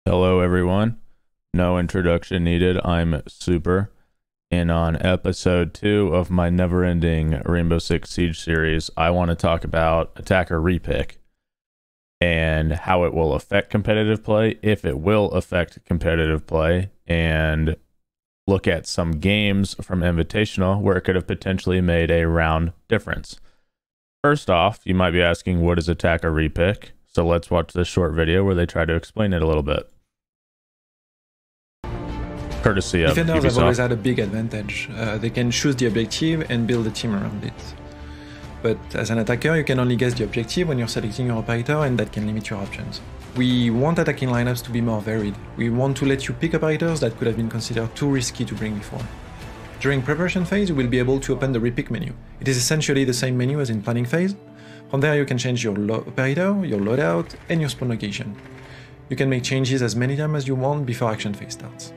Hello everyone, no introduction needed. I'm SUPR, and on episode 2 of my never-ending Rainbow Six Siege series, I want to talk about attacker repick and how it will affect competitive play, if it will affect competitive play, and look at some games from Invitational where it could have potentially made a round difference. First off, you might be asking, what is attacker repick? So let's watch this short video where they try to explain it a little bit. Courtesy of Defenders Ubisoft. have always had a big advantage. They can choose the objective and build a team around it. But as an attacker, you can only guess the objective when you're selecting your operator, and that can limit your options. We want attacking lineups to be more varied. We want to let you pick operators that could have been considered too risky to bring before. During preparation phase, you will be able to open the repick menu. It is essentially the same menu as in planning phase. From there, you can change your operator, your loadout, and your spawn location. You can make changes as many times as you want before action phase starts.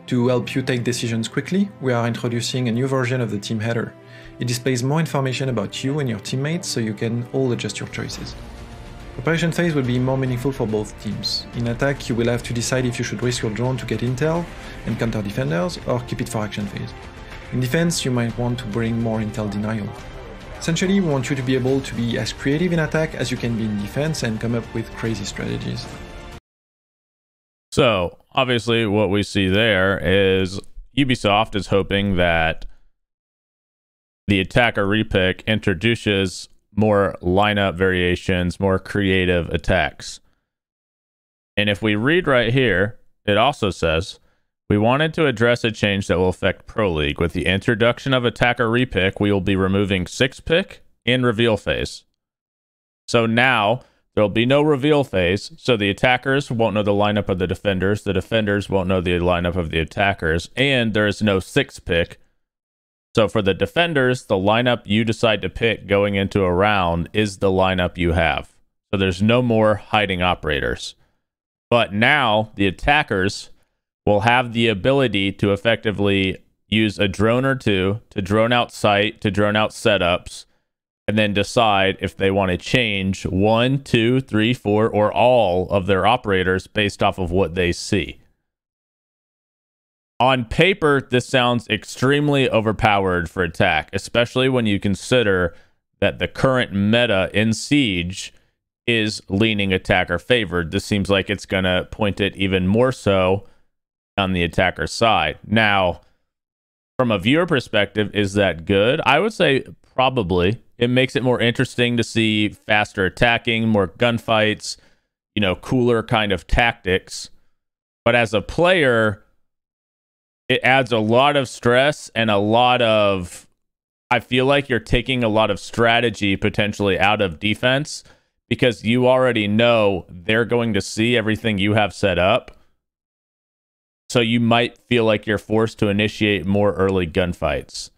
To help you take decisions quickly, we are introducing a new version of the team header. It displays more information about you and your teammates so you can all adjust your choices. Operation phase will be more meaningful for both teams. In attack, you will have to decide if you should risk your drone to get intel and counter defenders, or keep it for action phase. In defense, you might want to bring more intel denial. Essentially, we want you to be able to be as creative in attack as you can be in defense and come up with crazy strategies. So, obviously, what we see there is Ubisoft is hoping that the attacker repick introduces more lineup variations, more creative attacks. And if we read right here, it also says, we wanted to address a change that will affect Pro League. With the introduction of attacker repick, we will be removing 6-pick and reveal phase. So now, there'll be no reveal phase, so the attackers won't know the lineup of the defenders won't know the lineup of the attackers, and there is no 6-pick. So for the defenders, the lineup you decide to pick going into a round is the lineup you have. So there's no more hiding operators. But now, the attackers will have the ability to effectively use a drone or two to drone out sight, to drone out setups, and then decide if they want to change 1, 2, 3, 4, or all of their operators based off of what they see. On paper, this sounds extremely overpowered for attack, especially when you consider that the current meta in Siege is leaning attacker favored. This seems like it's going to point it even more so on the attacker side. Now, from a viewer perspective, is that good? I would say probably. It makes it more interesting to see faster attacking, more gunfights, cooler kind of tactics. But as a player, it adds a lot of stress and a lot of, I feel like you're taking a lot of strategy potentially out of defense because you already know they're going to see everything you have set up. So you might feel like you're forced to initiate more early gunfights.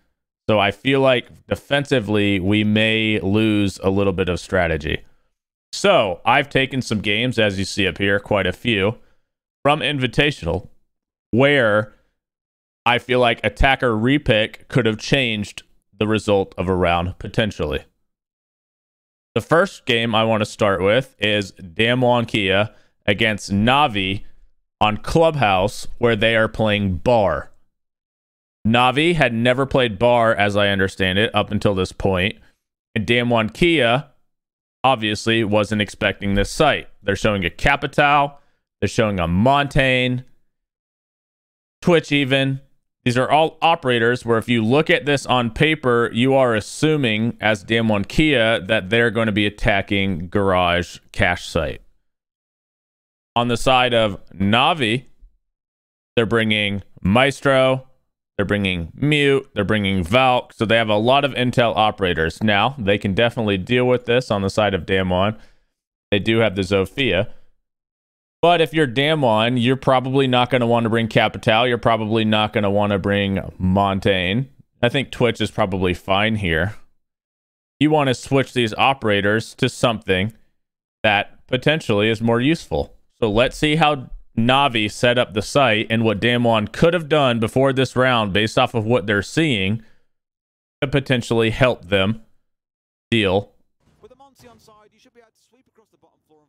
So I feel like defensively, we may lose a little bit of strategy. So I've taken some games, as you see up here, quite a few, from Invitational, where I feel like attacker repick could have changed the result of a round, potentially. The first game I want to start with is Damwon Kia against Navi on Clubhouse, where they are playing Bar. Navi had never played Bar, as I understand it, up until this point. And Damwon Kia obviously wasn't expecting this site. They're showing a Capital. They're showing a Montaigne. Twitch even. These are all operators where if you look at this on paper, you are assuming, as Damwon Kia, that they're going to be attacking Garage Cache Site. On the side of Navi, they're bringing Maestro. They're bringing Mute, they're bringing Valk, so they have a lot of intel operators. Now, they can definitely deal with this on the side of Damwon. They do have the Zofia. But if you're Damwon, you're probably not going to want to bring Capital. You're probably not going to want to bring Montaigne. I think Twitch is probably fine here. You want to switch these operators to something that potentially is more useful. So let's see how Navi set up the site and what Damwon could have done before this round based off of what they're seeing to potentially help them deal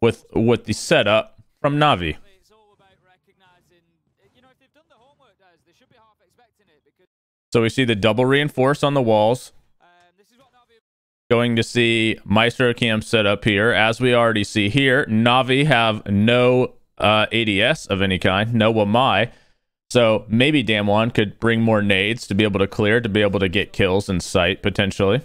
with the setup from Navi. So we see the double reinforce on the walls. Going to see Maestro Cam set up here. As we already see here, Na'Vi have no ADS of any kind, no Wamai. So maybe Damwon could bring more nades to be able to clear, to be able to get kills in sight, potentially.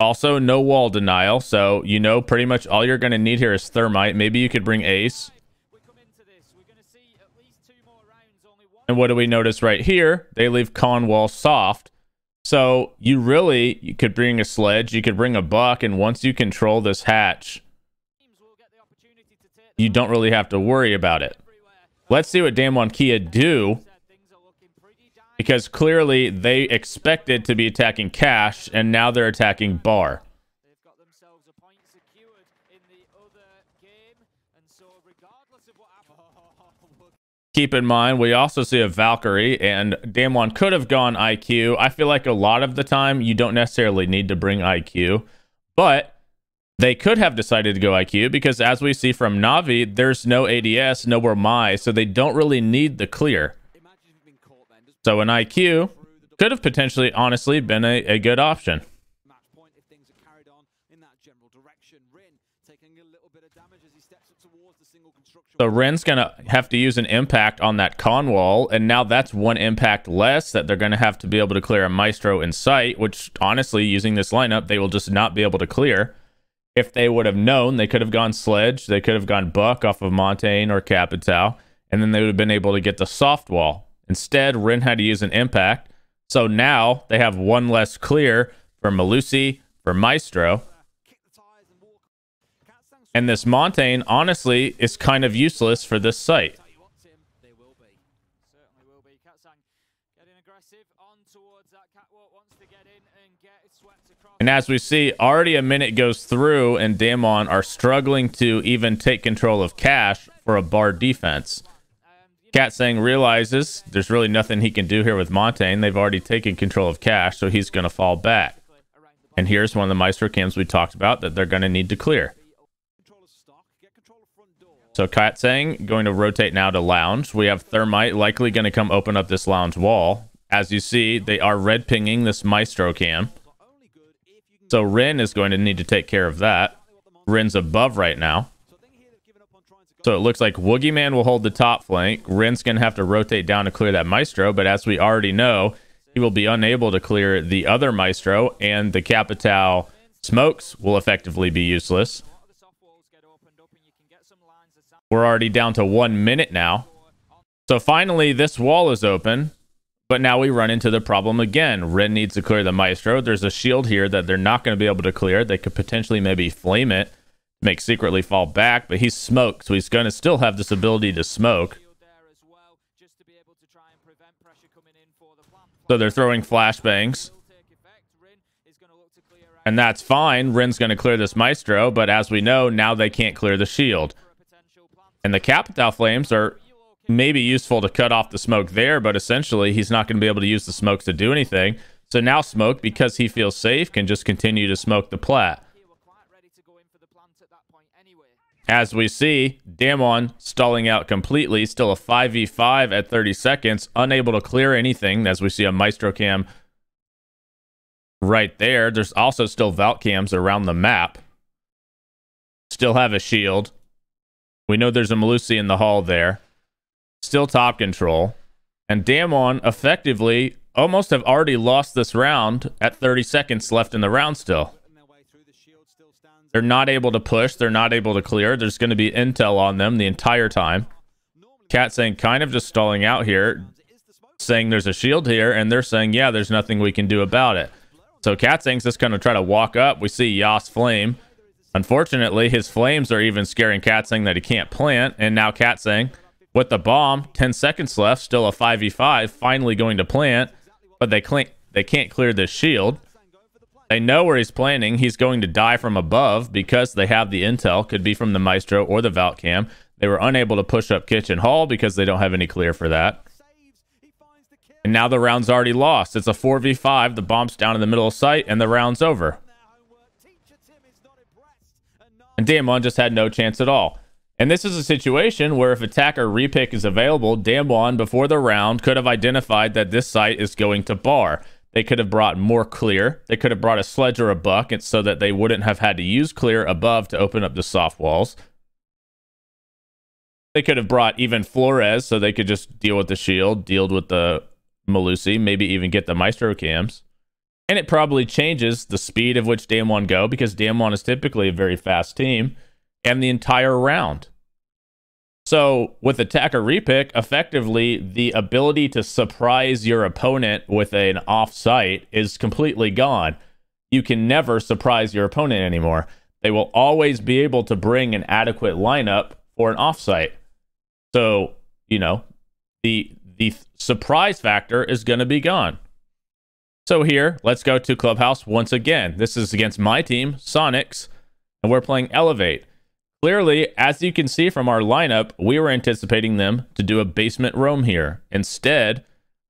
Also, no wall denial. So, you know, pretty much all you're going to need here is Thermite. Maybe you could bring Ace. And what do we notice right here? They leave con wall soft. So you could bring a sledge, you could bring a buck, and once you control this hatch, you don't really have to worry about it. Let's see what Damwon Kia do, because clearly they expected to be attacking Cash, and now they're attacking Bar. Keep in mind, we also see a Valkyrie, and Damwon could have gone IQ. I feel like a lot of the time, you don't necessarily need to bring IQ, but they could have decided to go IQ, because as we see from Na'Vi, there's no ADS, no Wamai, so they don't really need the clear. So an IQ could have potentially, honestly, been a good option. So Ren's going to have to use an impact on that con wall, and now that's one impact less that they're going to have to be able to clear a Maestro in sight, which, honestly, using this lineup, they will just not be able to clear. If they would have known, they could have gone Sledge, they could have gone Buck off of Montaigne or Capital, and then they would have been able to get the soft wall. Instead, Ren had to use an impact, so now they have one less clear for Malusi, for Maestro. And this Montaigne, honestly, is kind of useless for this site. And as we see, already a minute goes through, and Damwon are struggling to even take control of Cash for a Bar defense. Katsang realizes there's really nothing he can do here with Montaigne. They've already taken control of Cash, so he's going to fall back. And here's one of the Maestro cams we talked about that they're going to need to clear. So Katsang going to rotate now to Lounge. We have Thermite likely going to come open up this Lounge wall. As you see, they are red pinging this Maestro cam. So Ren is going to need to take care of that. Ren's above right now. So it looks like Woogie Man will hold the top flank. Ren's going to have to rotate down to clear that Maestro, but as we already know, he will be unable to clear the other Maestro, and the Capital smokes will effectively be useless. We're already down to 1 minute now. So finally, this wall is open, but now we run into the problem again. Ren needs to clear the Maestro. There's a shield here that they're not going to be able to clear. They could potentially maybe flame it, make Secretly fall back, but he's smoked, so he's going to still have this ability to smoke. So they're throwing flashbangs. And that's fine. Ren's going to clear this Maestro, but as we know, now they can't clear the shield. And the Capital Flames are maybe useful to cut off the smoke there, but essentially he's not going to be able to use the smokes to do anything. So now Smoke, because he feels safe, can just continue to smoke the plat. As we see, Damwon stalling out completely, still a 5v5 at 30 seconds, unable to clear anything, as we see a Maestro cam right there. There's also still Valk cams around the map. Still have a shield. We know there's a Malusi in the hall there. Still top control. And Damwon effectively almost have already lost this round at 30 seconds left in the round still. They're not able to push. They're not able to clear. There's going to be intel on them the entire time. Katsang kind of just stalling out here, saying there's a shield here, and they're saying, yeah, there's nothing we can do about it. So Katsang's just going to try to walk up. We see Yas Flame. Unfortunately, his flames are even scaring Katsang that he can't plant, and now Katsang with the bomb, 10 seconds left, still a 5v5, finally going to plant, but they can't clear this shield. They know where he's planting. He's going to die from above because they have the intel, could be from the Maestro or the Valk cam. They were unable to push up Kitchen Hall because they don't have any clear for that. And now the round's already lost. It's a 4v5, the bomb's down in the middle of sight, and the round's over. And Damwon just had no chance at all. And this is a situation where if attacker Repick is available, Damwon before the round could have identified that this site is going to bar. They could have brought more clear. They could have brought a sledge or a buck so that they wouldn't have had to use clear above to open up the soft walls. They could have brought even Flores so they could just deal with the shield, deal with the Melusi, maybe even get the Maestro cams. And it probably changes the speed of which Damwon go, because Damwon is typically a very fast team, and the entire round. So with attacker Repick, effectively the ability to surprise your opponent with an off-site is completely gone. You can never surprise your opponent anymore. They will always be able to bring an adequate lineup for an off-site. So, you know, the surprise factor is going to be gone. So here, let's go to Clubhouse once again. This is against my team, Sonics, and we're playing Elevate. Clearly, as you can see from our lineup, we were anticipating them to do a basement roam here. Instead,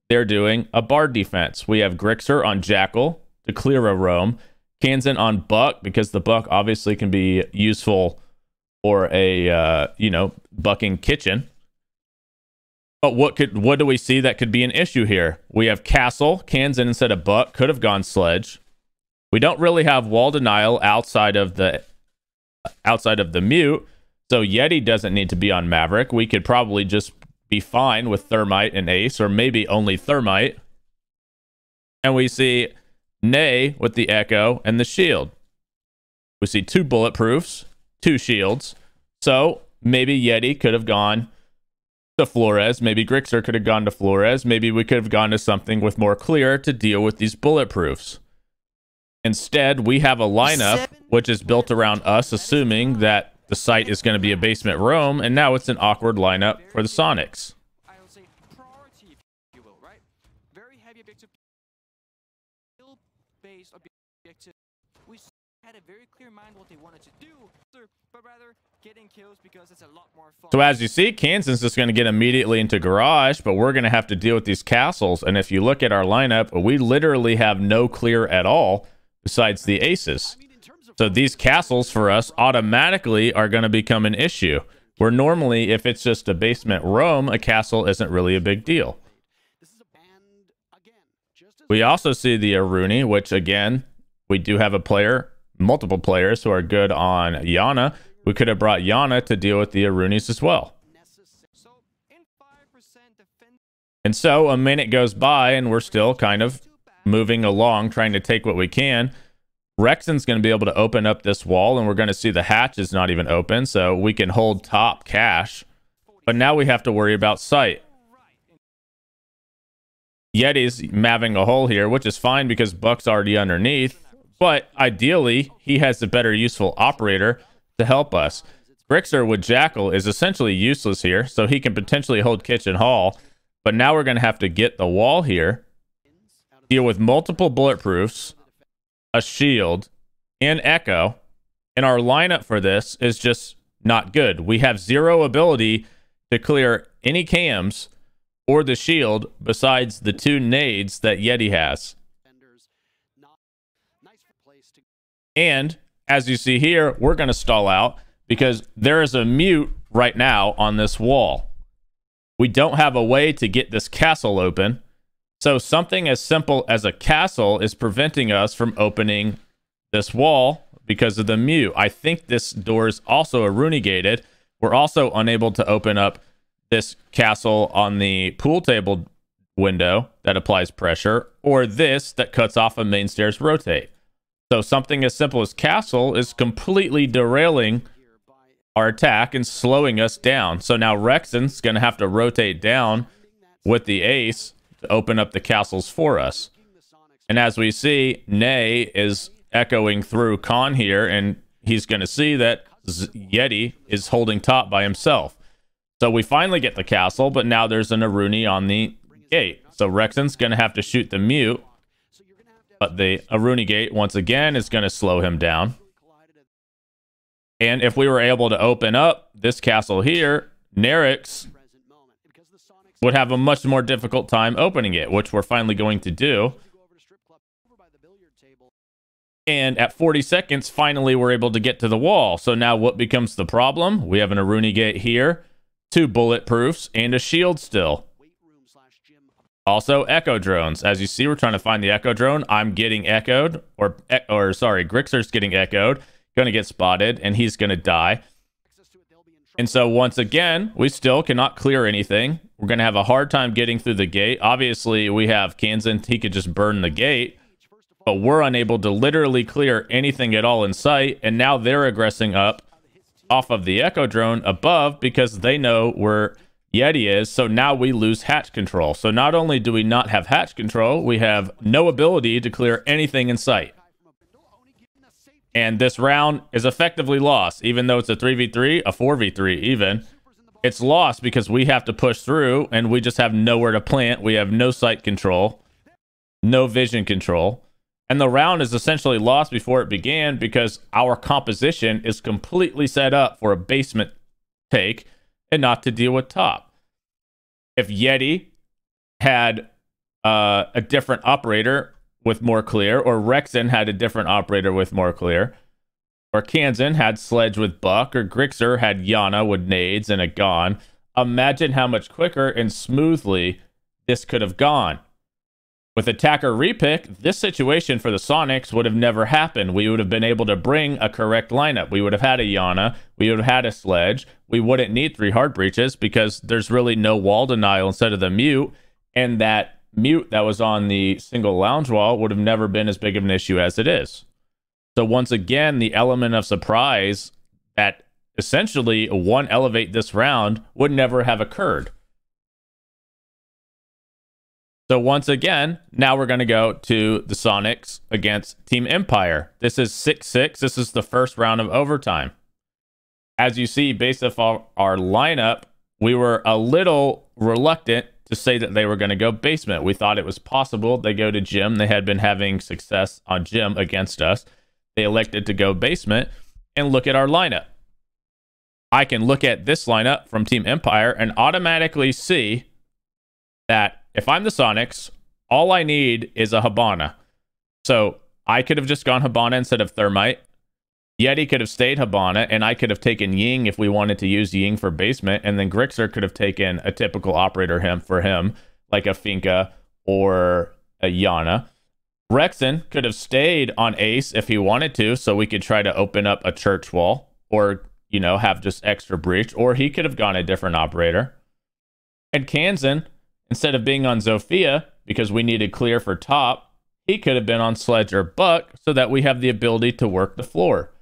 they're doing a Bard defense. We have Grixer on Jackal to clear a roam, Kansan on Buck, because the Buck obviously can be useful for a, bucking kitchen. But what do we see that could be an issue here? We have Castle, Kansan instead of Buck, could have gone Sledge. We don't really have wall denial outside of the mute, so Yeti doesn't need to be on Maverick. We could probably just be fine with Thermite and Ace, or maybe only Thermite. And we see Nay with the Echo and the Shield. We see 2 bulletproofs, 2 shields. So maybe Yeti could have gone to Flores. Maybe Grixer could have gone to Flores. Maybe we could have gone to something with more clear to deal with these bulletproofs. Instead, we have a lineup which is built around us assuming that the site is going to be a basement roam, and now it's an awkward lineup for the Sonics. I would say priority, if you will, right? Very heavy objective, based objective. We had a very clear mind what they wanted to do, but rather getting kills because it's a lot more fun. So as you see, Kansan's just going to get immediately into Garage, but we're going to have to deal with these castles. And if you look at our lineup, we literally have no clear at all besides the aces. So these castles for us automatically are going to become an issue, where normally if it's just a basement roam, a castle isn't really a big deal. We also see the Aruni, which again, we do have a player, multiple players who are good on Yana. We could have brought Yana to deal with the Arunis as well. And so a minute goes by and we're still kind of moving along, trying to take what we can. Rexon's going to be able to open up this wall, and we're going to see the hatch is not even open, so we can hold top cash. But now we have to worry about sight. Yeti's maving a hole here, which is fine because Buck's already underneath. But ideally, he has a better useful operator to help us. Grixer with Jackal is essentially useless here, so he can potentially hold Kitchen Hall. But now we're going to have to get the wall here, deal with multiple bulletproofs, a shield, and Echo. And our lineup for this is just not good. We have 0 ability to clear any cams or the shield besides the 2 nades that Yeti has. And as you see here, we're going to stall out because there is a mute right now on this wall. We don't have a way to get this castle open. So something as simple as a castle is preventing us from opening this wall because of the mute. I think this door is also Aruni gated. We're also unable to open up this castle on the pool table window that applies pressure, or this that cuts off a main stairs rotate. So something as simple as castle is completely derailing our attack and slowing us down. So now Rexon's going to have to rotate down with the ace to open up the castles for us. And as we see, Nay is echoing through Khan here, and he's going to see that Yeti is holding top by himself. So we finally get the castle, but now there's an Aruni on the gate. So Rexon's going to have to shoot the mute, but the Aruni gate, once again, is going to slow him down. And if we were able to open up this castle here, Nerix would have a much more difficult time opening it, which we're finally going to do. And at 40 seconds, finally, we're able to get to the wall. So now what becomes the problem? We have an Aruni gate here, 2 bulletproofs, and a shield still. Also, echo drones. As you see, we're trying to find the echo drone. I'm getting echoed, or sorry, Grixer's getting echoed, going to get spotted, and he's going to die. And so once again, we still cannot clear anything. We're going to have a hard time getting through the gate. Obviously, we have Kansan. He could just burn the gate, but we're unable to literally clear anything at all in sight. And now they're aggressing up off of the echo drone above because they know where Yeti is. So now we lose hatch control. So not only do we not have hatch control, we have no ability to clear anything in sight. And this round is effectively lost, even though it's a 3v3, a 4v3 even. It's lost because we have to push through and we just have nowhere to plant. We have no sight control, no vision control. And the round is essentially lost before it began because our composition is completely set up for a basement take and not to deal with top. If Yeti had a different operator with more clear, or Rexen had a different operator with more clear, or Kansan had Sledge with Buck, or Grixer had Yana with nades and a Gon, imagine how much quicker and smoothly this could have gone. With attacker repick, this situation for the Sonics would have never happened. We would have been able to bring a correct lineup. We would have had a Yana, we would have had a Sledge, we wouldn't need 3 hard breaches because there's really no wall denial instead of the mute, and that mute that was on the single lounge wall would have never been as big of an issue as it is. So once again, the element of surprise that essentially won Elevate this round would never have occurred. So once again, now we're going to go to the Sonics against Team Empire. This is 6-6. This is the first round of overtime. As you see, based off our lineup, we were a little reluctant to say that they were going to go basement. We thought it was possible. They go to gym. They had been having success on gym against us. They elected to go basement and look at our lineup. I can look at this lineup from Team Empire and automatically see that if I'm the Sonics, all I need is a Hibana. So I could have just gone Hibana instead of Thermite. Yeti could have stayed Hibana, and I could have taken Ying if we wanted to use Ying for basement, and then Grixer could have taken a typical operator for him, like a Finka or a Yana. Rexen could have stayed on Ace if he wanted to, so we could try to open up a church wall, or, you know, have just extra breach, or he could have gone a different operator. And Kansan, instead of being on Zofia, because we needed clear for top, he could have been on Sledge or Buck, so that we have the ability to work the floor.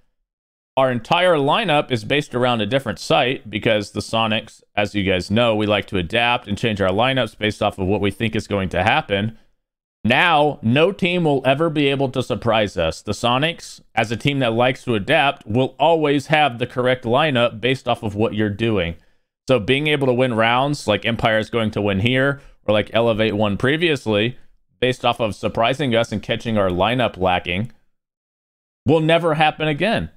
Our entire lineup is based around a different site because the Sonics, as you guys know, we like to adapt and change our lineups based off of what we think is going to happen. Now, no team will ever be able to surprise us. The Sonics, as a team that likes to adapt, will always have the correct lineup based off of what you're doing. So being able to win rounds like Empire is going to win here, or like Elevate won previously, based off of surprising us and catching our lineup lacking, will never happen again.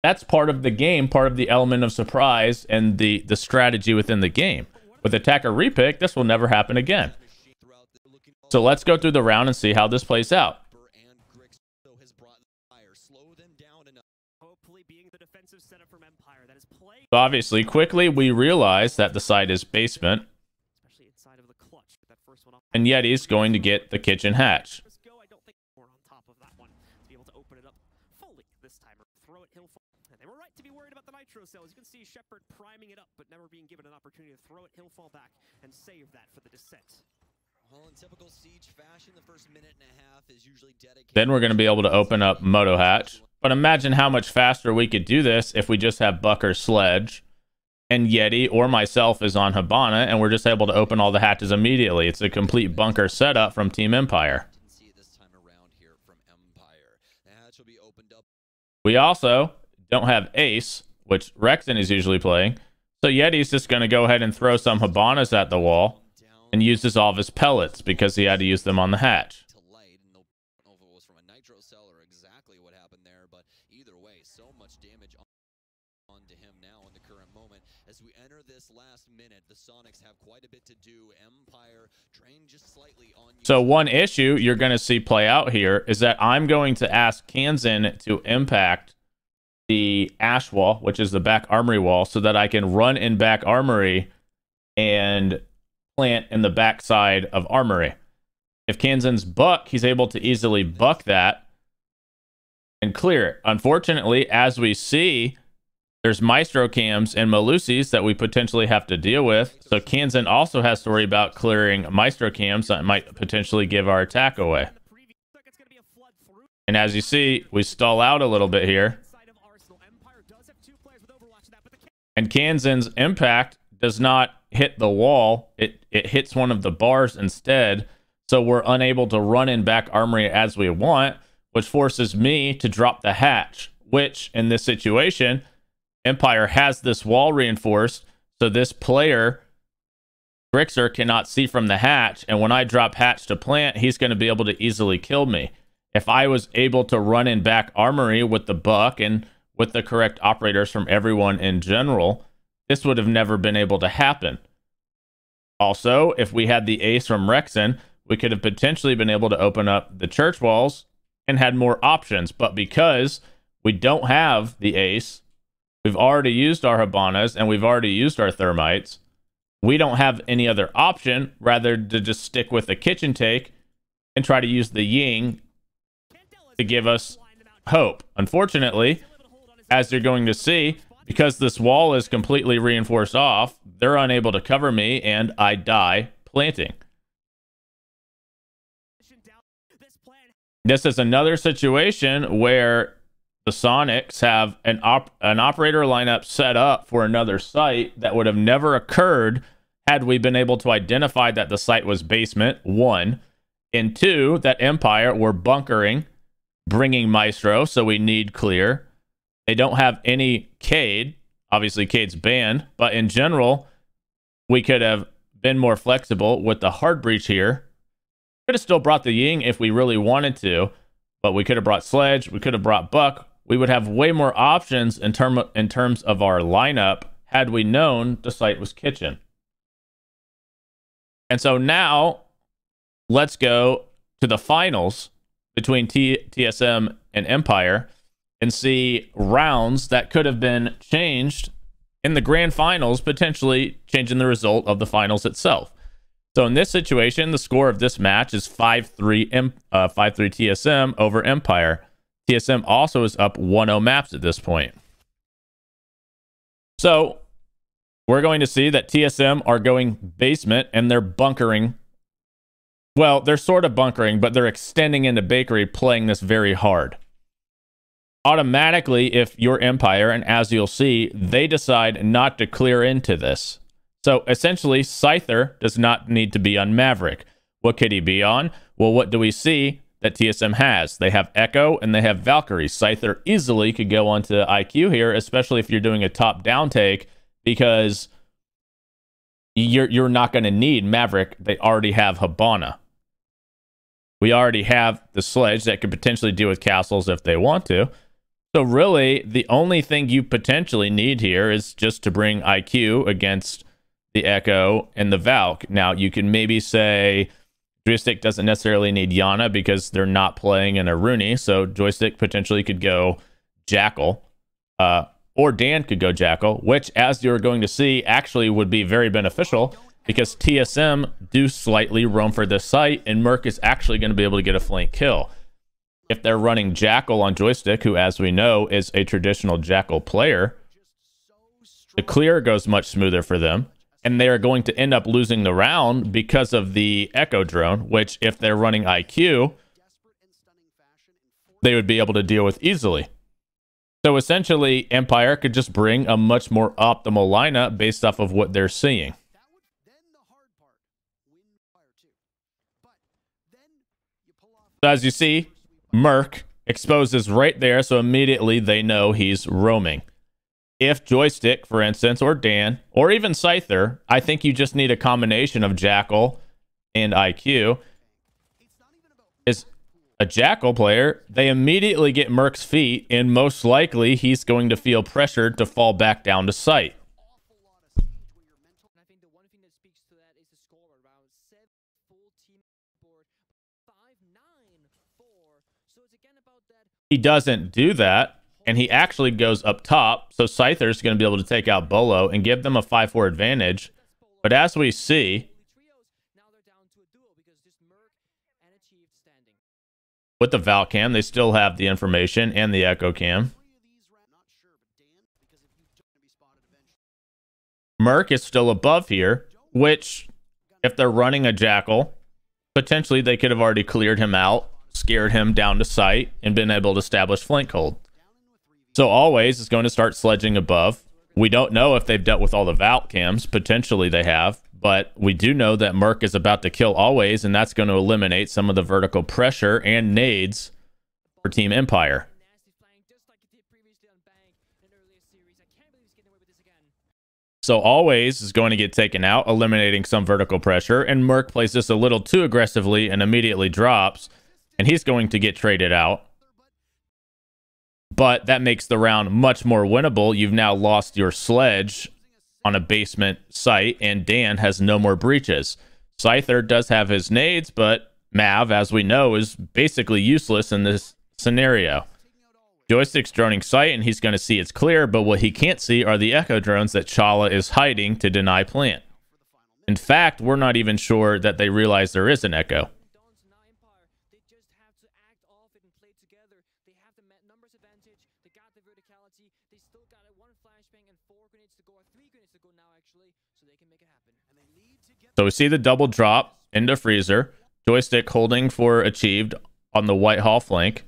That's part of the game, part of the element of surprise and the strategy within the game. With attacker repick, this will never happen again. So let's go through the round and see how this plays out. So obviously, quickly we realize that the side is basement, and Yeti's going to get the kitchen hatch. Cells. You can see Shepard priming it up, but never being given an opportunity to throw it. He'll fall back and save that for the descent. Well, in typical siege fashion, the first minute and a half is usually dedicated. Then we're going to be able to open up Moto Hatch. But imagine how much faster we could do this if we just have Buck or Sledge, and Yeti or myself is on Hibana, and we're just able to open all the hatches immediately. It's a complete bunker setup from Team Empire. We also don't have Ace, which Rexen is usually playing. So Yeti's just going to go ahead and throw some Hibanas at the wall and uses all of his pellets because he had to use them on the hatch. As we enter this last minute, the Sonics have quite a bit to do. Empire trained just slightly on you. So one issue you're going to see play out here is that I'm going to ask Kansan to impact the Ash Wall, which is the back armory wall, so that I can run in back armory and plant in the back side of armory. If Kansan's buck, he's able to easily buck that and clear it. Unfortunately, as we see, there's Maestro cams and Malusis that we potentially have to deal with. So Kansan also has to worry about clearing Maestro cams that might potentially give our attack away. And as you see, we stall out a little bit here. And Kansan's impact does not hit the wall. It hits one of the bars instead. So we're unable to run in back armory as we want, which forces me to drop the hatch, which in this situation, Empire has this wall reinforced. So this player, Grixer, cannot see from the hatch. And when I drop hatch to plant, he's going to be able to easily kill me. If I was able to run in back armory with the buck and with the correct operators from everyone in general, this would have never been able to happen. Also, if we had the ace from Rexen, we could have potentially been able to open up the church walls and had more options. But because we don't have the ace, we've already used our Habanas and we've already used our thermites, we don't have any other option rather to just stick with the kitchen take and try to use the Ying to give us hope. Unfortunately, as you're going to see, because this wall is completely reinforced off, they're unable to cover me and I die planting. This is another situation where the Sonics have an operator lineup set up for another site that would have never occurred had we been able to identify that the site was basement, 1, and 2, that Empire were bunkering, bringing Maestro, so we need clear. They don't have any Cade. Obviously, Cade's banned, but in general, we could have been more flexible with the hard breach here. Could have still brought the Ying if we really wanted to, but we could have brought Sledge, we could have brought Buck. We would have way more options in terms of our lineup had we known the site was kitchen. And so now, let's go to the finals between TSM and Empire and see rounds that could have been changed in the grand finals, potentially changing the result of the finals itself. So in this situation, the score of this match is 5-3 TSM over Empire. TSM also is up 1-0 maps at this point. So we're going to see that TSM are going basement and they're bunkering. Well, they're sort of bunkering, but they're extending into bakery, playing this very hard. Automatically, if you're Empire, and as you'll see, they decide not to clear into this. So essentially, Scyther does not need to be on Maverick. What could he be on? Well, what do we see that TSM has? They have Echo and they have Valkyrie. Scyther easily could go onto IQ here, especially if you're doing a top-down take, because you're not going to need Maverick. They already have Habana. We already have the Sledge that could potentially deal with castles if they want to. So really, the only thing you potentially need here is just to bring IQ against the Echo and the Valk. Now, you can maybe say Joystick doesn't necessarily need Yana because they're not playing in a Rooney, so Joystick potentially could go Jackal, or Dan could go Jackal, which, as you're going to see, actually would be very beneficial because TSM do slightly roam for this site, and Merc is actually going to be able to get a flank kill. If they're running Jackal on Joystick, who, as we know, is a traditional Jackal player, the clear goes much smoother for them, and they are going to end up losing the round because of the Echo drone, which, if they're running IQ, they would be able to deal with easily. So essentially, Empire could just bring a much more optimal lineup based off of what they're seeing. So as you see, Merc exposes right there, so immediately they know he's roaming. If Joystick, for instance, or Dan, or even Scyther, I think you just need a combination of Jackal and IQ, is a Jackal player, they immediately get Merc's feet, and most likely he's going to feel pressured to fall back down to site. He doesn't do that, and he actually goes up top, so Scyther's going to be able to take out Bolo and give them a 5-4 advantage. But as we see, with the Val Cam, they still have the information and the Echo Cam. Merc is still above here, which, if they're running a Jackal, potentially they could have already cleared him out, scared him down to sight, and been able to establish flank hold. So Always is going to start sledging above. We don't know if they've dealt with all the Val Cams. Potentially they have, but we do know that Merc is about to kill Always, and that's going to eliminate some of the vertical pressure and nades for Team Empire. So Always is going to get taken out, eliminating some vertical pressure, and Merc plays this a little too aggressively and immediately drops, and he's going to get traded out. But that makes the round much more winnable. You've now lost your sledge on a basement site, and Dan has no more breaches. Scyther does have his nades, but Mav, as we know, is basically useless in this scenario. Joystick's droning sight, and he's going to see it's clear, but what he can't see are the Echo drones that Chala is hiding to deny plant. In fact, we're not even sure that they realize there is an Echo. So we see the double drop into Freezer. Joystick holding for achieved on the Whitehall flank.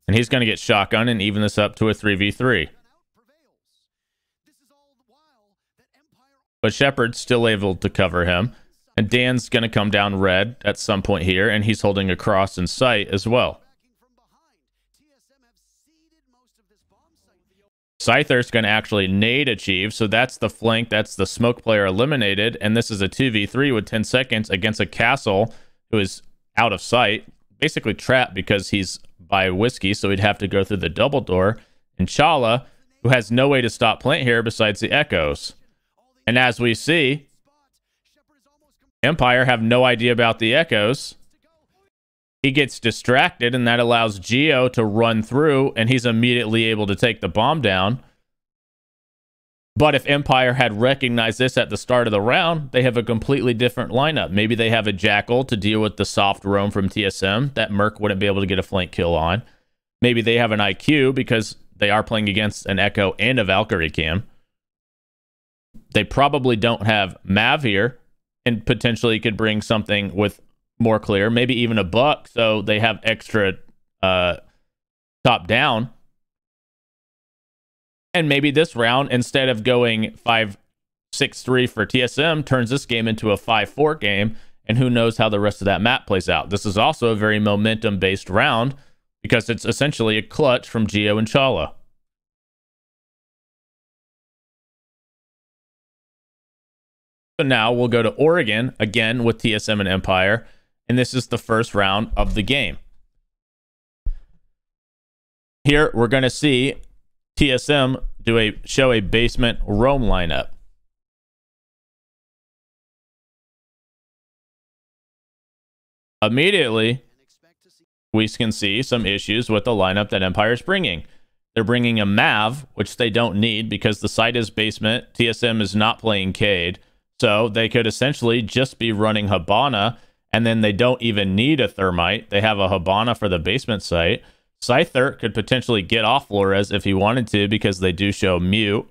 And he's going to get shotgun and even this up to a 3v3. But Shepard's still able to cover him. And Dan's going to come down red at some point here, and he's holding a cross in sight as well. Scyther's going to actually nade achieve, so that's the flank, that's the smoke player eliminated, and this is a 2v3 with 10 seconds against a Castle who is out of sight, basically trapped because he's by Whiskey, so he'd have to go through the double door, and Chala, who has no way to stop plant here besides the Echoes. And as we see, Empire have no idea about the Echoes. He gets distracted, and that allows Geo to run through, and he's immediately able to take the bomb down. But if Empire had recognized this at the start of the round, they have a completely different lineup. Maybe they have a Jackal to deal with the soft roam from TSM that Merc wouldn't be able to get a flank kill on. Maybe they have an IQ because they are playing against an Echo and a Valkyrie cam. They probably don't have Mav here, and potentially could bring something with more clear, maybe even a buck, so they have extra top down. And maybe this round, instead of going 5-6-3 for TSM, turns this game into a 5-4 game, and who knows how the rest of that map plays out. This is also a very momentum-based round, because it's essentially a clutch from Geo and Chala. So now we'll go to Oregon, again with TSM and Empire, and this is the first round of the game. Here, we're going to see TSM show a basement roam lineup. Immediately, we can see some issues with the lineup that Empire's bringing. They're bringing a Mav, which they don't need because the site is basement. TSM is not playing Cade, so they could essentially just be running Hibana, and then they don't even need a Thermite. They have a Hibana for the basement site. Scyther could potentially get off Flores if he wanted to because they do show mute.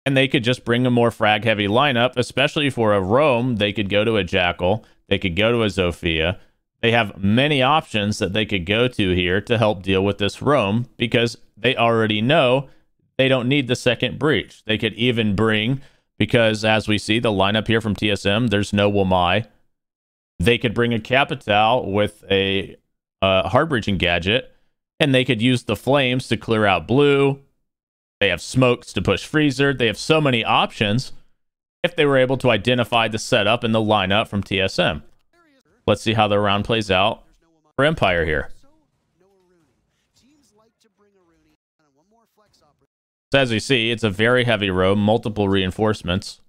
And they could just bring a more frag-heavy lineup, especially for a roam. They could go to a Jackal. They could go to a Zofia. They have many options that they could go to here to help deal with this roam because they already know they don't need the second breach. They could even bring, because as we see the lineup here from TSM, there's no Wamai. They could bring a Capital with a hard breaching gadget, and they could use the flames to clear out blue. They have smokes to push Freezer. They have so many options if they were able to identify the setup and the lineup from TSM. Let's see how the round plays out for Empire here. So as we see, it's a very heavy row, multiple reinforcements.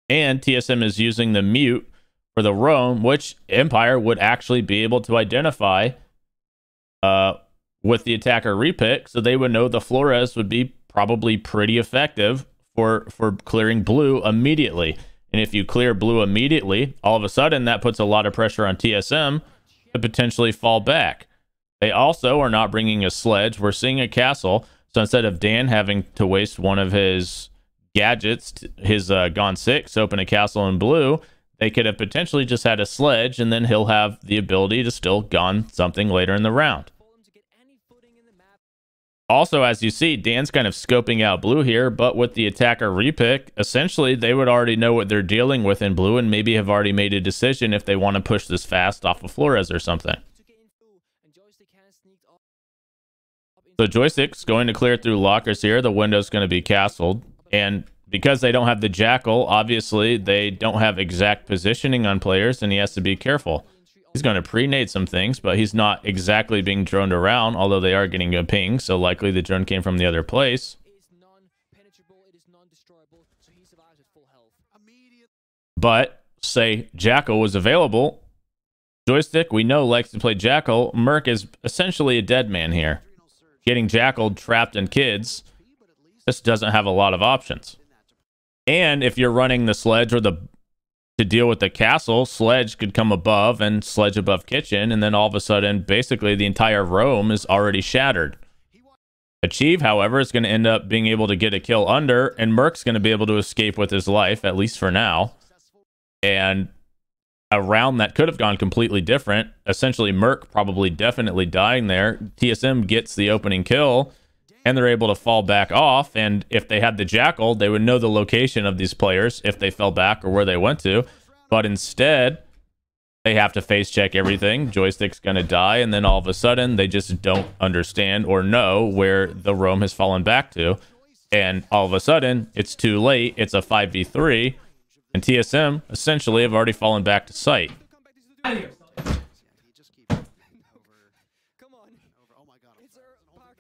And TSM is using the mute, for the roam, which Empire would actually be able to identify with the attacker repick, so they would know the Flores would be probably pretty effective for clearing blue immediately. And if you clear blue immediately, all of a sudden that puts a lot of pressure on TSM to potentially fall back. They also are not bringing a sledge. We're seeing a castle. So instead of Dan having to waste one of his gadgets, his Gone 6, open a castle in blue, they could have potentially just had a sledge, and then he'll have the ability to still Gone something later in the round. Also, as you see, Dan's kind of scoping out blue here, but with the attacker repick, essentially they would already know what they're dealing with in blue and maybe have already made a decision if they want to push this fast off of Flores or something. So Joystick's going to clear through lockers here. The window's going to be castled, and because they don't have the Jackal, obviously they don't have exact positioning on players, and he has to be careful. He's going to pre-nade some things, but he's not exactly being droned around, although they are getting a ping, so likely the drone came from the other place. But, say Jackal was available, Joystick, we know, likes to play Jackal. Merc is essentially a dead man here. Getting Jackal trapped in kids just doesn't have a lot of options. And if you're running the sledge or to deal with the castle, sledge could come above and sledge above kitchen, and then all of a sudden, basically the entire roam is already shattered. Achieve, however, is going to end up being able to get a kill under, and Merc's going to be able to escape with his life, at least for now. And a round that could have gone completely different, essentially Merc probably definitely dying there. TSM gets the opening kill, and they're able to fall back off, and if they had the Jackal, they would know the location of these players if they fell back or where they went to, but instead, they have to face check everything. Joystick's going to die, and then all of a sudden, they just don't understand or know where the roam has fallen back to, and all of a sudden, it's too late. It's a 5v3, and TSM essentially have already fallen back to site.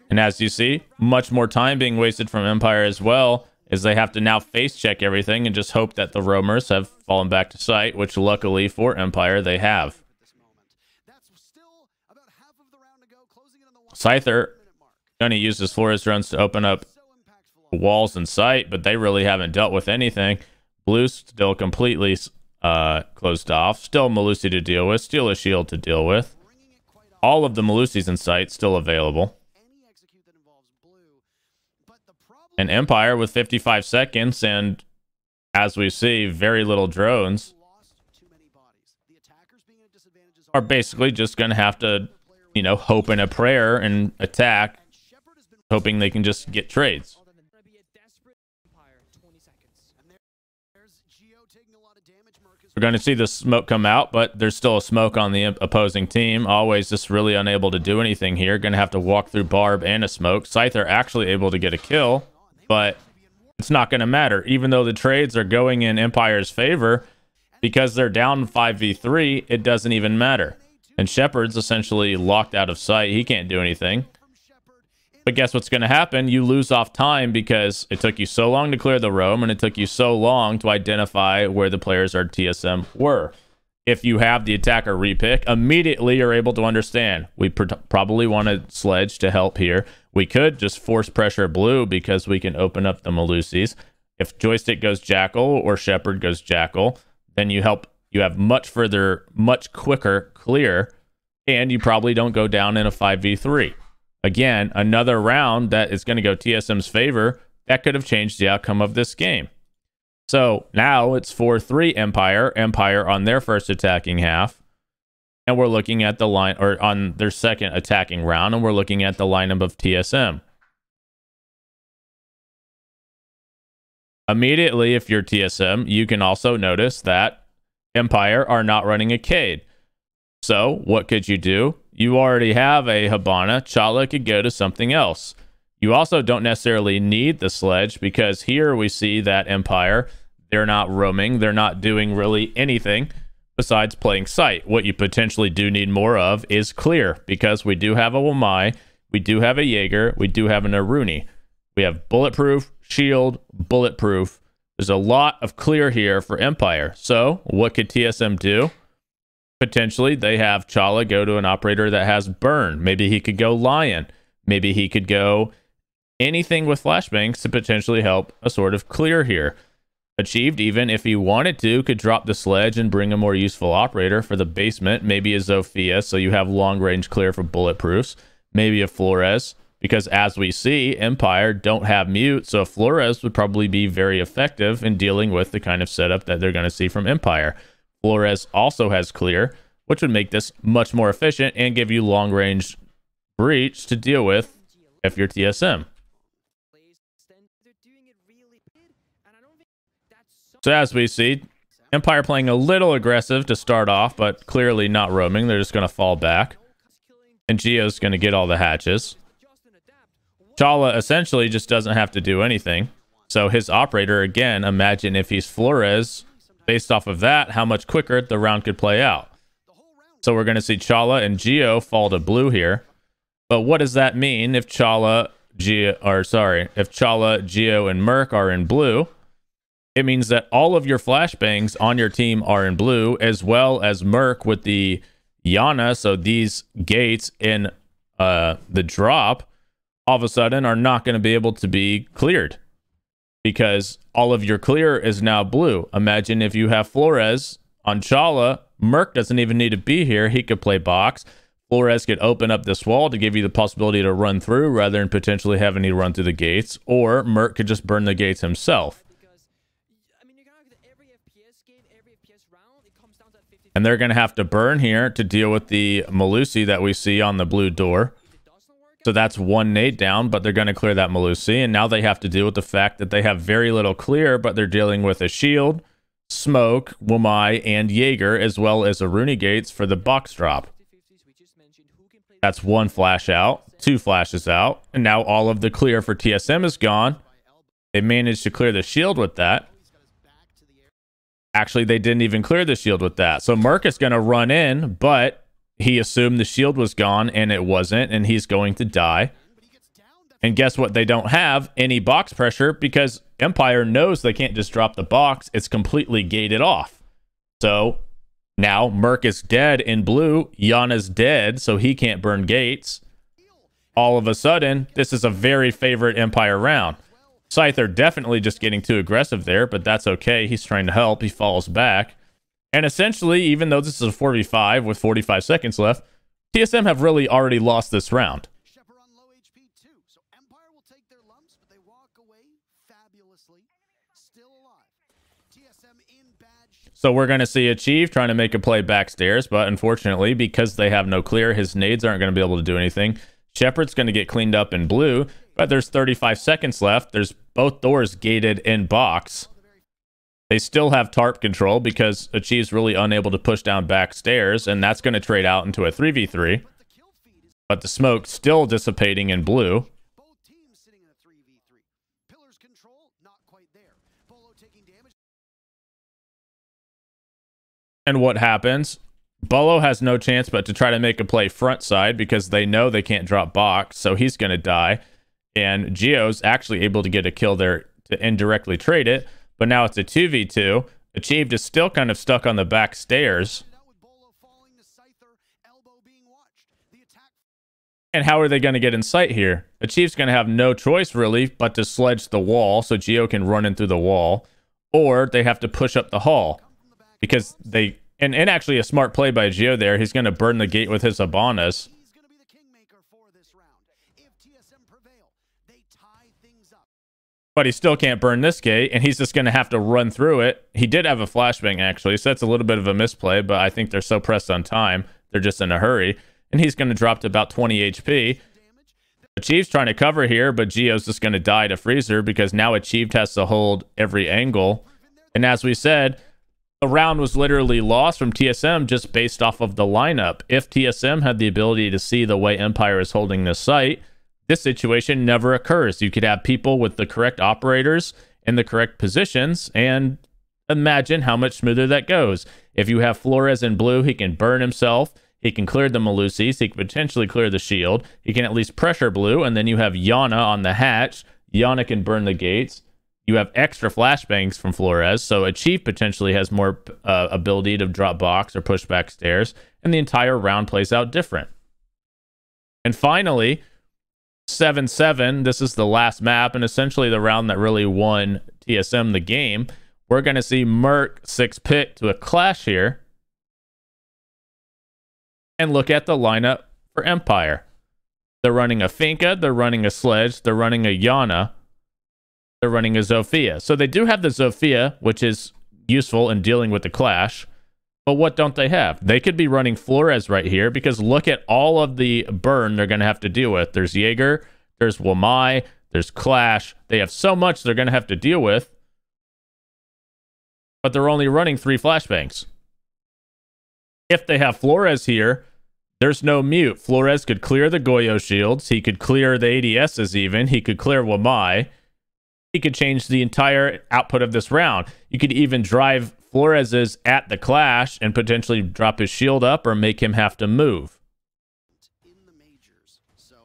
And as you see, much more time being wasted from Empire as well, as they have to now face check everything and just hope that the roamers have fallen back to site, which luckily for Empire, they have. Scyther going to use his Flores drones to open up walls in sight, but they really haven't dealt with anything. Blue's still completely closed off. Still Melusi to deal with. Still a shield to deal with. All of the Melusis in sight still available. And Empire with 55 seconds, and as we see, very little drones, are basically just going to have to, you know, hope in a prayer and attack, hoping they can just get trades. We're going to see the smoke come out, but there's still a smoke on the opposing team. Always just really unable to do anything here. Going to have to walk through Barb and a smoke. Scyther actually able to get a kill, but it's not going to matter. Even though the trades are going in Empire's favor, because they're down 5v3, it doesn't even matter. And Shepard's essentially locked out of sight. He can't do anything. But guess what's going to happen? You lose off time because it took you so long to clear the roam, and it took you so long to identify where the players or TSM were. If you have the attacker repick, immediately you're able to understand. We probably want a sledge to help here. We could just force pressure blue because we can open up the Melusis. If Joystick goes Jackal or Shepard goes Jackal, then you have much further, much quicker clear, and you probably don't go down in a 5v3. Again, another round that is going to go TSM's favor, that could have changed the outcome of this game. So now it's 4-3 Empire. Empire on their first attacking half. And we're looking at the line, or on their second attacking round, and we're looking at the lineup of TSM. Immediately, if you're TSM, you can also notice that Empire are not running a Cade. So what could you do? You already have a Hibana. Chala could go to something else. You also don't necessarily need the sledge, because here we see that Empire, they're not roaming. They're not doing really anything besides playing sight. What you potentially do need more of is clear, because we do have a Wamai, we do have a Jaeger, we do have an Aruni. We have bulletproof, shield, bulletproof, There's a lot of clear here for Empire. So what could TSM do? Potentially, they have Chala go to an operator that has burn. Maybe he could go Lion. Maybe he could go anything with flashbangs to potentially help a sort of clear here. Achieved, even if he wanted to, could drop the sledge and bring a more useful operator for the basement. Maybe a Zofia, so you have long-range clear for bulletproofs. Maybe a Flores, because as we see, Empire don't have mute, so Flores would probably be very effective in dealing with the kind of setup that they're going to see from Empire. Flores also has clear, which would make this much more efficient and give you long-range breach to deal with if you're TSM. So as we see, Empire playing a little aggressive to start off, but clearly not roaming. They're just going to fall back. And Geo's going to get all the hatches. Chala essentially just doesn't have to do anything. So his operator, again, imagine if he's Flores, based off of that, how much quicker the round could play out. So we're going to see Chala and Geo fall to blue here. But what does that mean if Chala, Geo, and Merc are in blue? It means that all of your flashbangs on your team are in blue, as well as Merc with the Yana. So these gates in the drop, all of a sudden, are not going to be able to be cleared because all of your clear is now blue. Imagine if you have Flores on Chala. Merc doesn't even need to be here. He could play box. Flores could open up this wall to give you the possibility to run through rather than potentially having to run through the gates, or Merc could just burn the gates himself. And they're going to have to burn here to deal with the Malusi that we see on the blue door. So that's one nade down, but they're going to clear that Malusi. And now they have to deal with the fact that they have very little clear, but they're dealing with a shield, smoke, Wamai, and Jaeger, as well as a Rooney Gates for the box drop. That's one flash out, two flashes out. And now all of the clear for TSM is gone. They managed to clear the shield with that. Actually, they didn't even clear the shield with that. So Merc is going to run in, but he assumed the shield was gone, and it wasn't, and he's going to die. And guess what? They don't have any box pressure because Empire knows they can't just drop the box. It's completely gated off. So now Merc is dead in blue. Yana's dead, so he can't burn gates. All of a sudden, this is a very favorite Empire round. Scyther definitely just getting too aggressive there, but that's okay. He's trying to help. He falls back. And essentially, even though this is a 4v5 with 45 seconds left, TSM have really already lost this round. So we're going to see Achieve trying to make a play backstairs, but unfortunately, because they have no clear, his nades aren't going to be able to do anything. Shepard's going to get cleaned up in blue, but there's 35 seconds left. There's both doors gated in box. They still have tarp control because Achieve's really unable to push down backstairs, and that's going to trade out into a 3v3. But the smoke still dissipating in blue. And what happens? Bolo has no chance but to try to make a play front side because they know they can't drop box, so he's going to die. And Geo's actually able to get a kill there to indirectly trade it, but now it's a 2v2. Achieved is still kind of stuck on the back stairs. And how are they going to get in sight here? Achieved's going to have no choice really but to sledge the wall so Geo can run in through the wall, or they have to push up the hall because they... And actually a smart play by Geo there. He's going to burn the gate with his Abanas. But he still can't burn this gate, and he's just going to have to run through it. He did have a flashbang, actually, so that's a little bit of a misplay, but I think they're so pressed on time, they're just in a hurry. And he's going to drop to about 20 HP. Achieve's trying to cover here, but Geo's just going to die to Freezer because now Achieved has to hold every angle. And as we said, the round was literally lost from TSM just based off of the lineup. If TSM had the ability to see the way Empire is holding this site, this situation never occurs. You could have people with the correct operators in the correct positions, and imagine how much smoother that goes. If you have Flores in blue, he can burn himself. He can clear the Malusis. He can potentially clear the shield. He can at least pressure blue, and then you have Yana on the hatch. Yana can burn the gates. You have extra flashbangs from Flores, so a Chief potentially has more ability to drop box or push back stairs, and the entire round plays out different. And finally, 7-7, this is the last map, and essentially the round that really won TSM the game. We're going to see Merc 6-pit to a clash here. And look at the lineup for Empire. They're running a Finka, they're running a Sledge, they're running a Yana, they're running a Zofia. So they do have the Zofia, which is useful in dealing with the clash. But what don't they have? They could be running Flores right here, because look at all of the burn they're going to have to deal with. There's Jaeger, there's Wamai, there's Clash. They have so much they're going to have to deal with. But they're only running 3 flashbangs. If they have Flores here, there's no mute. Flores could clear the Goyo shields. He could clear the ADSs even. He could clear Wamai. He could change the entire output of this round. You could even drive Flores's at the clash and potentially drop his shield up or make him have to move. In the majors, so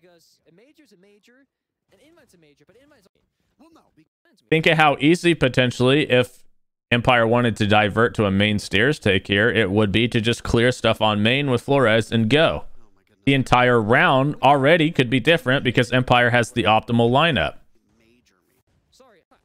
Because a major's a major, an invite's a major, but invite's well, no. Think of how easy potentially, if Empire wanted to divert to a main stairs take here, it would be to just clear stuff on main with Flores and go. Oh my goodness. The entire round already could be different because Empire has the optimal lineup. Sorry, Flash.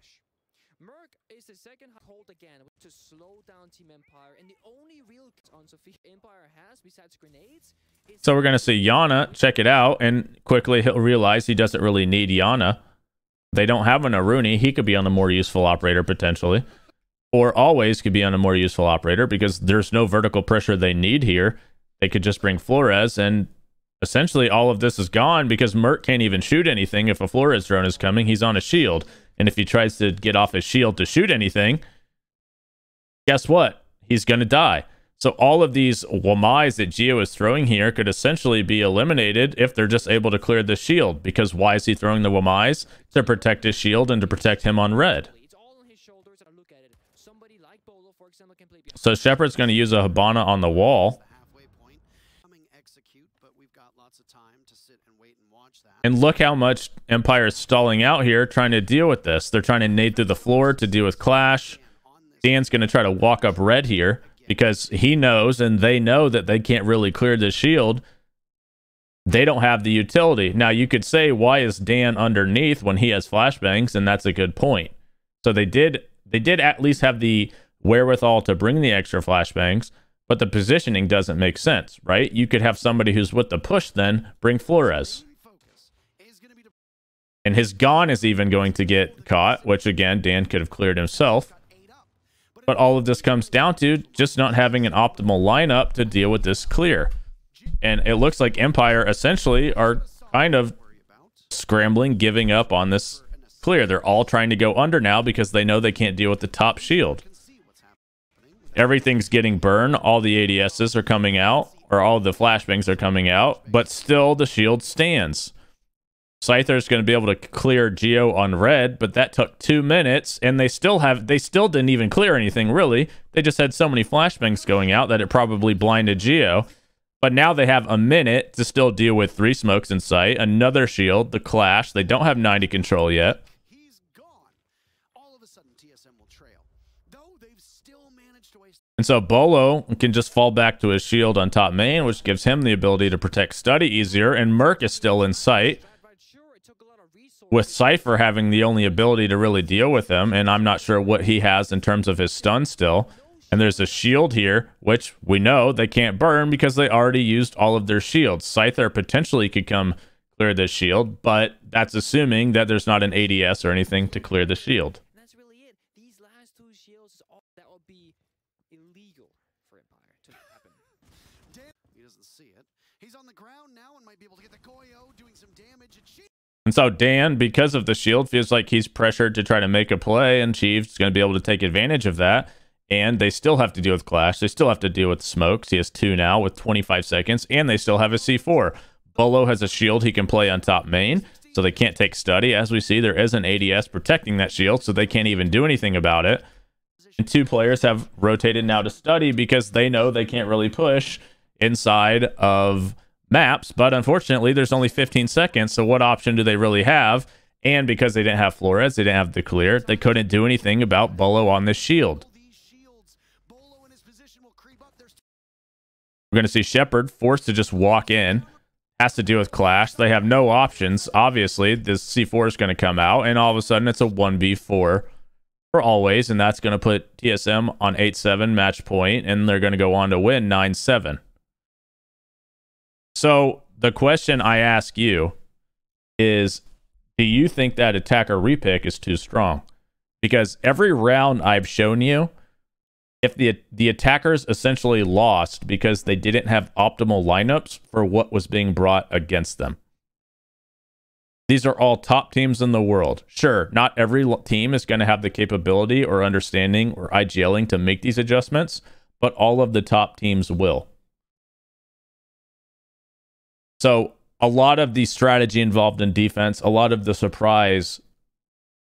Merc is the second hold again to slow down Team Empire, and the only real on Sophia Empire has besides grenades is So we're going to see Yana check it out, and quickly he'll realize he doesn't really need Yana. They don't have an Aruni. He could be on a more useful operator potentially. Or always could be on a more useful operator because there's no vertical pressure they need here. They could just bring Flores, and essentially all of this is gone because Merc can't even shoot anything. If a Flores drone is coming, he's on a shield. And if he tries to get off his shield to shoot anything, guess what? He's going to die. So all of these Wamais that Geo is throwing here could essentially be eliminated if they're just able to clear the shield. Because why is he throwing the Wamais? To protect his shield and to protect him on red. it's all on his shoulders. And look at it. Somebody like Bolo, for example, can play behind. So Shepard's going to use a Hibana on the wall. Halfway point. Coming execute, but we've got lots of time to sit and wait and watch that. And look how much Empire is stalling out here trying to deal with this. They're trying to nade through the floor to deal with Clash. Dan's going to try to walk up red here because he knows and they know that they can't really clear the shield. They don't have the utility. Now, you could say, why is Dan underneath when he has flashbangs? And that's a good point. So they did at least have the wherewithal to bring the extra flashbangs, but the positioning doesn't make sense, right? You could have somebody who's with the push then bring Flores. And his Gone is even going to get caught, which again, Dan could have cleared himself. But all of this comes down to just not having an optimal lineup to deal with this clear. And it looks like Empire essentially are kind of scrambling, giving up on this clear. They're all trying to go under now because they know they can't deal with the top shield. Everything's getting burned. All the ADSs are coming out, or all the flashbangs are coming out, but still the shield stands. Scyther's going to be able to clear Geo on red, but that took 2 minutes, and they still didn't even clear anything, really. They just had so many flashbangs going out that it probably blinded Geo. But now they have a minute to still deal with 3 smokes in sight, another shield, the Clash. They don't have 90 control yet. He's gone. All of a sudden, TSM will trail. Though they've still managed to waste. And so Bolo can just fall back to his shield on top main, which gives him the ability to protect Study easier, and Merc is still in sight, with Cypher having the only ability to really deal with him, and I'm not sure what he has in terms of his stun still. And there's a shield here, which we know they can't burn because they already used all of their shields. Scyther potentially could come clear this shield, but that's assuming that there's not an ADS or anything to clear the shield. And that's really it. These last 2 shields is all that will be illegal for Empire to happen. He doesn't see it. He's on the ground now and might be able to get the Goyo doing some damage. And so Dan, because of the shield, feels like he's pressured to try to make a play, and Chief's going to be able to take advantage of that. And they still have to deal with Clash. They still have to deal with smokes. He has 2 now with 25 seconds, and they still have a C4. Bolo has a shield he can play on top main, so they can't take Study. As we see, there is an ADS protecting that shield, so they can't even do anything about it. And 2 players have rotated now to Study because they know they can't really push inside of maps, but unfortunately there's only 15 seconds, so what option do they really have? And because they didn't have Flores, they didn't have the clear, they couldn't do anything about Bolo on this shield. We're going to see Shepard forced to just walk in. Has to deal with Clash. They have no options. Obviously, this C4 is going to come out, and all of a sudden it's a 1v4 for always, and that's going to put TSM on 8-7 match point, and they're going to go on to win 9-7. So the question I ask you is, do you think that attacker repick is too strong? Because every round I've shown you, if the attackers essentially lost because they didn't have optimal lineups for what was being brought against them. These are all top teams in the world. Sure, not every team is going to have the capability or understanding or IGLing to make these adjustments, but all of the top teams will. So a lot of the strategy involved in defense, a lot of the surprise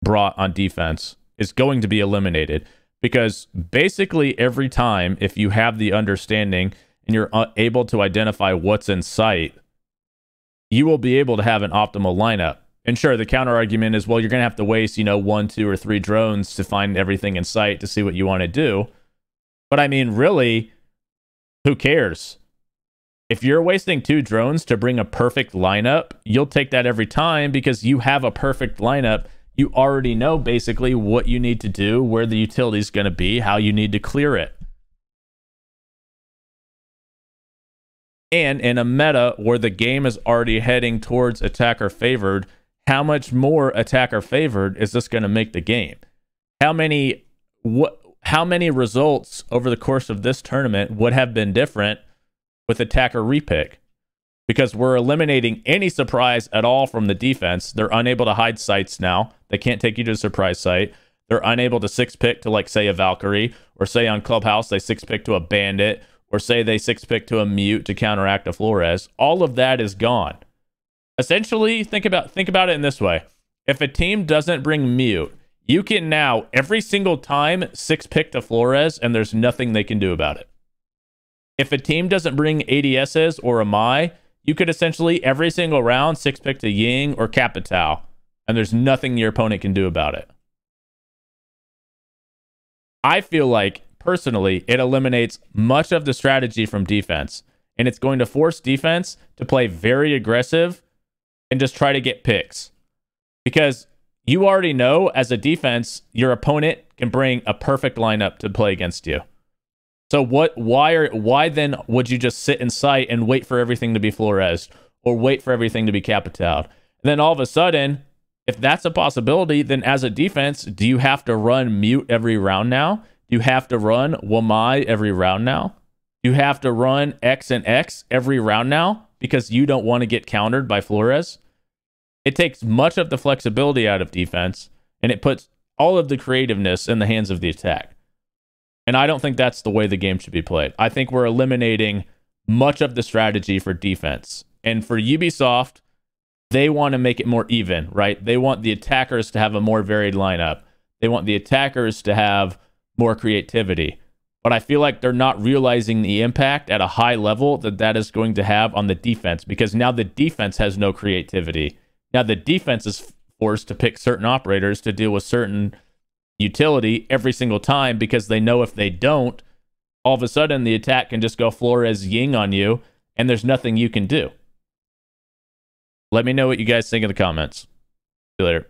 brought on defense is going to be eliminated. Because basically every time, if you have the understanding and you're able to identify what's in sight, you will be able to have an optimal lineup. And sure, the counter argument is, well, you're going to have to waste, 1, 2, or 3 drones to find everything in sight to see what you want to do. But I mean, really, who cares? If you're wasting 2 drones to bring a perfect lineup, you'll take that every time because you have a perfect lineup. You already know basically what you need to do, where the utility is going to be, how you need to clear it. And in a meta where the game is already heading towards attacker favored, how much more attacker favored is this going to make the game? How many results over the course of this tournament would have been different with attacker repick? Because we're eliminating any surprise at all from the defense. They're unable to hide sites now. They can't take you to a surprise site. They're unable to 6-pick to, like, say, a Valkyrie, or say on Clubhouse they 6-pick to a Bandit, or say they 6-pick to a Mute to counteract a Flores. All of that is gone. Essentially, think about it in this way. If a team doesn't bring Mute, you can now, every single time, 6-pick to Flores, and there's nothing they can do about it. If a team doesn't bring ADSs or a Mai, you could essentially every single round 6-pick to Ying or Capitao, and there's nothing your opponent can do about it. I feel like, personally, it eliminates much of the strategy from defense, and it's going to force defense to play very aggressive and just try to get picks. Because you already know, as a defense, your opponent can bring a perfect lineup to play against you. So why then would you just sit in sight and wait for everything to be Flores or wait for everything to be Capitao? And then all of a sudden, if that's a possibility, then as a defense, do you have to run Mute every round now? Do you have to run Wamai every round now? Do you have to run X and X every round now because you don't want to get countered by Flores? It takes much of the flexibility out of defense, and it puts all of the creativeness in the hands of the attack. And I don't think that's the way the game should be played. I think we're eliminating much of the strategy for defense. And for Ubisoft, they want to make it more even, right? They want the attackers to have a more varied lineup. They want the attackers to have more creativity. But I feel like they're not realizing the impact at a high level that is going to have on the defense, because now the defense has no creativity. Now the defense is forced to pick certain operators to deal with certain utility every single time, because they know if they don't, all of a sudden the attack can just go Flores Ying on you and there's nothing you can do. Let me know what you guys think in the comments. See you later.